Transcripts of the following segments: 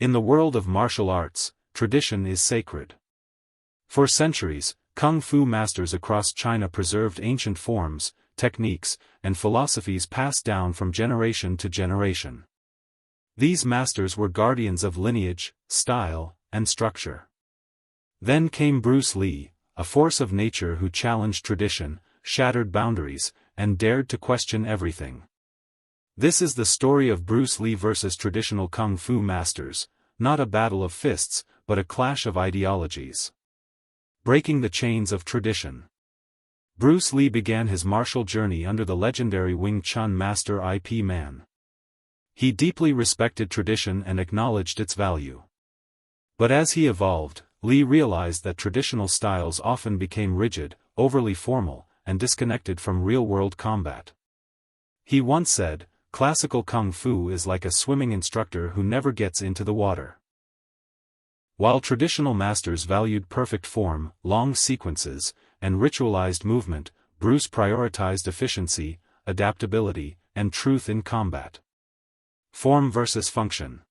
In the world of martial arts, tradition is sacred. For centuries, kung fu masters across China preserved ancient forms, techniques, and philosophies passed down from generation to generation. These masters were guardians of lineage, style, and structure. Then came Bruce Lee, a force of nature who challenged tradition, shattered boundaries, and dared to question everything. This is the story of Bruce Lee versus traditional kung fu masters, not a battle of fists, but a clash of ideologies. Breaking the chains of tradition. Bruce Lee began his martial journey under the legendary Wing Chun master Ip Man. He deeply respected tradition and acknowledged its value. But as he evolved, Lee realized that traditional styles often became rigid, overly formal, and disconnected from real-world combat. He once said, "Classical kung fu is like a swimming instructor who never gets into the water." While traditional masters valued perfect form, long sequences, and ritualized movement, Bruce prioritized efficiency, adaptability, and truth in combat. Form versus function.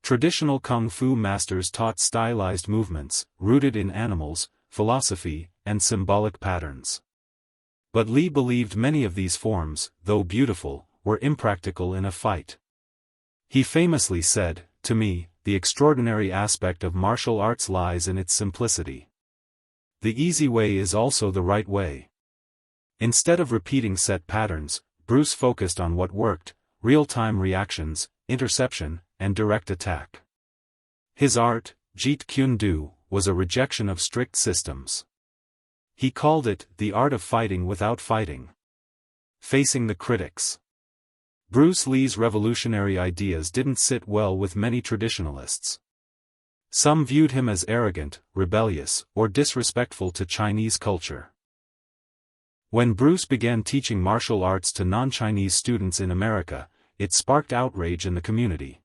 Traditional kung fu masters taught stylized movements, rooted in animals, philosophy, and symbolic patterns. But Lee believed many of these forms, though beautiful, were impractical in a fight. He famously said, "To me, the extraordinary aspect of martial arts lies in its simplicity. The easy way is also the right way." Instead of repeating set patterns, Bruce focused on what worked: real-time reactions, interception, and direct attack. His art, Jeet Kune Do, was a rejection of strict systems. He called it the art of fighting without fighting. Facing the critics. Bruce Lee's revolutionary ideas didn't sit well with many traditionalists. Some viewed him as arrogant, rebellious, or disrespectful to Chinese culture. When Bruce began teaching martial arts to non-Chinese students in America, it sparked outrage in the community.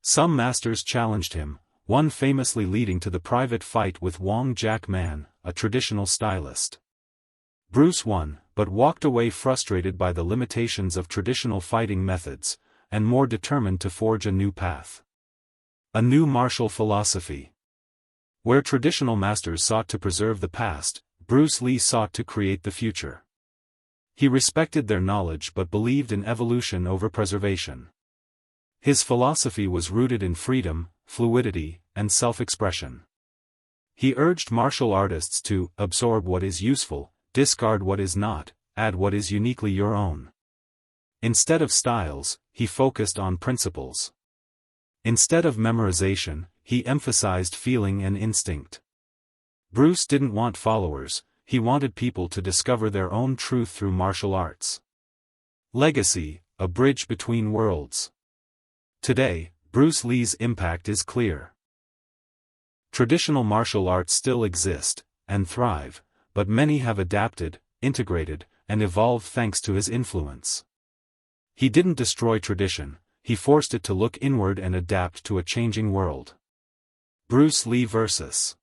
Some masters challenged him, one famously leading to the private fight with Wong Jack Man, a traditional stylist. Bruce won, but walked away frustrated by the limitations of traditional fighting methods, and more determined to forge a new path. A new martial philosophy. Where traditional masters sought to preserve the past, Bruce Lee sought to create the future. He respected their knowledge but believed in evolution over preservation. His philosophy was rooted in freedom, fluidity, and self-expression. He urged martial artists to absorb what is useful, discard what is not, add what is uniquely your own. Instead of styles, he focused on principles. Instead of memorization, he emphasized feeling and instinct. Bruce didn't want followers, he wanted people to discover their own truth through martial arts. Legacy, a bridge between worlds. Today, Bruce Lee's impact is clear. Traditional martial arts still exist, and thrive, but many have adapted, integrated, and evolved thanks to his influence. He didn't destroy tradition, he forced it to look inward and adapt to a changing world. Bruce Lee vs.